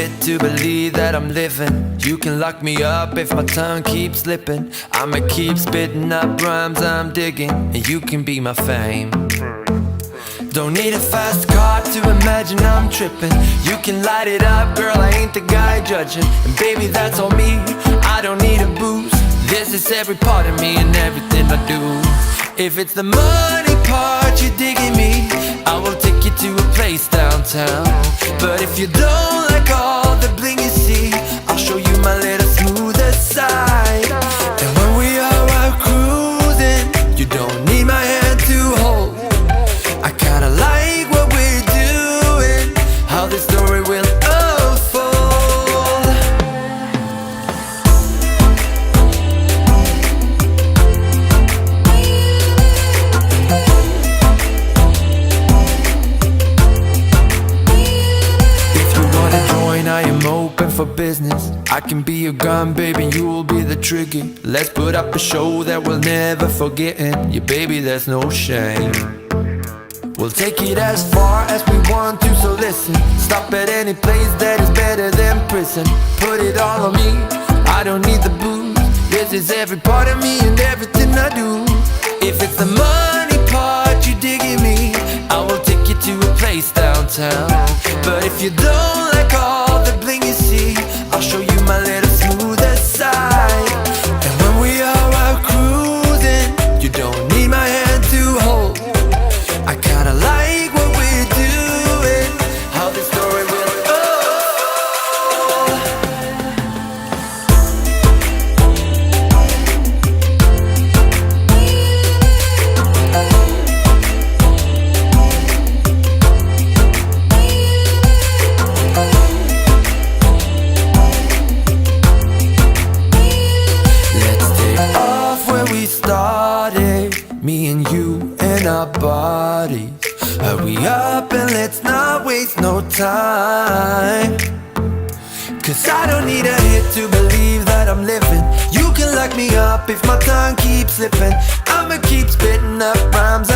hit to believe that I'm living. You can lock me up if my tongue keeps slipping. I'ma keep spitting up rhymes I'm digging, and you can be my fame. Don't need a fast car to imagine I'm tripping. You can light it up, girl, I ain't the guy judging. And baby, that's all me, I don't need a boost. This is every part of me and everything I do. If it's the money part you're digging me, I will take you to a place downtown. But if you don't like all the bling you see, I'll show you my little smoother side. And when we are out cruising, you don't need my hand to hold. I kinda like what we're doing, how this story will unfold. If you wanna join, I am open for business. I can be your gun, baby, you will be the trigger. Let's put up a show that we'll never forget. Yeah, baby, there's no shame. We'll take it as far as we want to, so listen. Stop at any place that is better than prison. Put it all on me, I don't need the booze. This is every part of me and everything I do. If it's the money part you digging me, I will take you to a place downtown. But if you don't like all the bling you see, I'll show you my little smoother side. And when we are out cruising, you don't need my hand to hold. I kinda like what we're doing, how this story will unfold. Let's take off where we started, me and you and our bodies. Hurry up and let's not waste no time. Cause I don't need a hit to believe that I'm living. You can lock me up if my tongue keeps slipping. I'ma keep spitting up rhymes